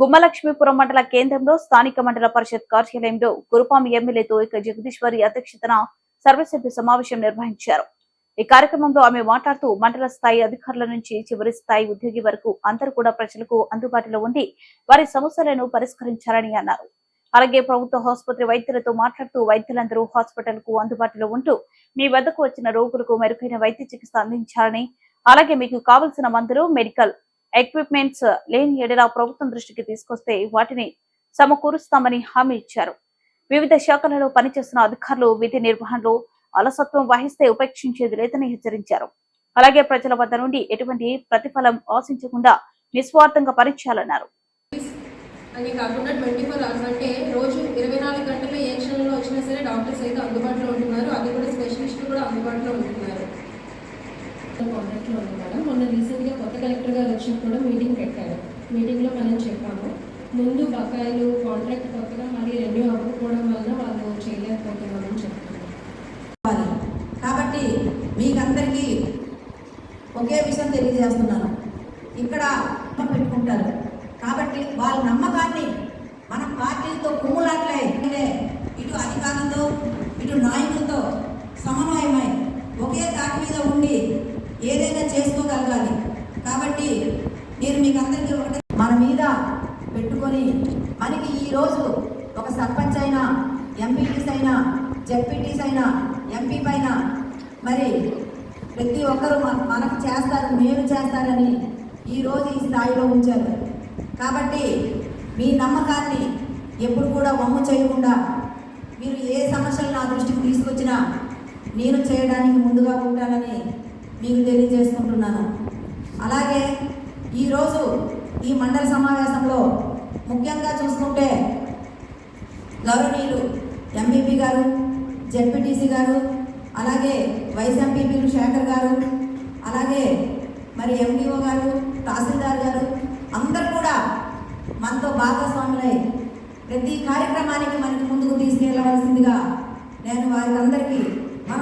గుమ్మలక్ష్మీపురం మండల కేంద్రంలో స్థానిక మండల పరిషత్ కార్యాలయంలో గురుపామి ఎమ్మెల్యేతో జగదీశ్వరి అధ్యక్షతన సర్వసభ్య సమావేశం నిర్వహించారు. ఈ కార్యక్రమంలో ఆమె మాట్లాడుతూ మండల స్థాయి అధికారుల నుంచి చివరి స్థాయి ఉద్యోగి వరకు అందరూ కూడా ప్రజలకు అందుబాటులో ఉండి వారి సమస్యలను పరిష్కరించాలని అన్నారు. అలాగే ప్రభుత్వ ఆసుపత్రి వైద్యులతో మాట్లాడుతూ వైద్యులందరూ హాస్పిటల్ కు అందుబాటులో ఉంటూ మీ వద్దకు వచ్చిన రోగులకు మెరుగైన వైద్య చికిత్స అందించాలని, అలాగే మీకు కావలసిన మందులు, మెడికల్ ఎక్విప్మెంట్స్ లేని ఎడల ప్రభుత్వం దృష్టికి తీసుకొస్తే వాటిని సమకూరుస్తామని హామీ ఇచ్చారు. వివిధ శాఖలలో పనిచేస్తున్న అధికారులు విధి నిర్వహణలో అలసత్వం వహిస్తే ఉపేక్షించేది లేదని హెచ్చరించారు. అలాగే ప్రజల వద్ద నుండి ఎటువంటి ప్రతిఫలం ఆశించకుండా నిస్వార్థంగా పనిచేయాలన్నారు. అని కాకుండా 24 hours అంటే రోజు 24 గంటలు ఏ క్షణంలో వచ్చినా సరే డాక్టర్స్ అయితే అందుబాటులో ఉంటున్నారు. అది కూడా స్పెషలిస్టులు కూడా అందుబాటులో ఉంటున్నారు. కాంటాక్ట్లో ఉన్నారు. మొన్న రీసెంట్గా కొత్త కలెక్టర్ గారు వచ్చి కూడా మీటింగ్ పెట్టారు. మీటింగ్లో మనం చెప్పాము, ముందు బకాయిలు కాంట్రాక్ట్ కొత్తగా మళ్ళీ రెన్యూ అవ్వకపోవడం వల్ల వాళ్ళు చేయలేకపోతున్నామని చెప్తున్నారు. కాబట్టి మీకందరికీ ఒకే విషయం తెలియజేస్తున్నాను, ఇక్కడ పెట్టుకుంటారు కాబట్టి వాళ్ళ నమ్మకాన్ని మన పార్టీలతో కుమ్ములాట్లే ఇటు అధికారులతో ఇటు నాయకులతో సమన్వయమై ఒకే తాటి మీద ఉండి ఏదైనా చేసుకోగలగాలి. కాబట్టి నేను మీకు అందరికీ ఒకటి మన మీద పెట్టుకొని మనకి ఈరోజు ఒక సర్పంచ్ అయినా, ఎంపీటీస్ అయినా, జెడ్పీటీస్ అయినా, ఎంపీ పైన మరి ప్రతి ఒక్కరూ మనకు చేస్తారు, మేలు చేస్తారని ఈరోజు ఈ స్థాయిలో ఉంచారు. కాబట్టి మీ నమ్మకాన్ని ఎప్పుడు కూడా వమ్ము చేయకుండా మీరు ఏ సమస్యలు నా దృష్టికి తీసుకొచ్చినా నేను చేయడానికి ముందుగా ఉంటానని మీకు తెలియజేసుకుంటున్నాను. అలాగే ఈరోజు ఈ మండల సమావేశంలో ముఖ్యంగా చూసుకుంటే గౌరవనీయులు ఎంపీపీ గారు, జెడ్పీటీసీ గారు, అలాగే వైస్ ఎంపీపీలు శేఖర్ గారు, అలాగే మరి ఎండిఓ గారు, తహసీల్దార్ గారు అందరూ కూడా మనతో భాగస్వాములై ప్రతి కార్యక్రమానికి మనకి ముందుకు తీసుకెళ్లవలసిందిగా నేను వారికి అందరికీ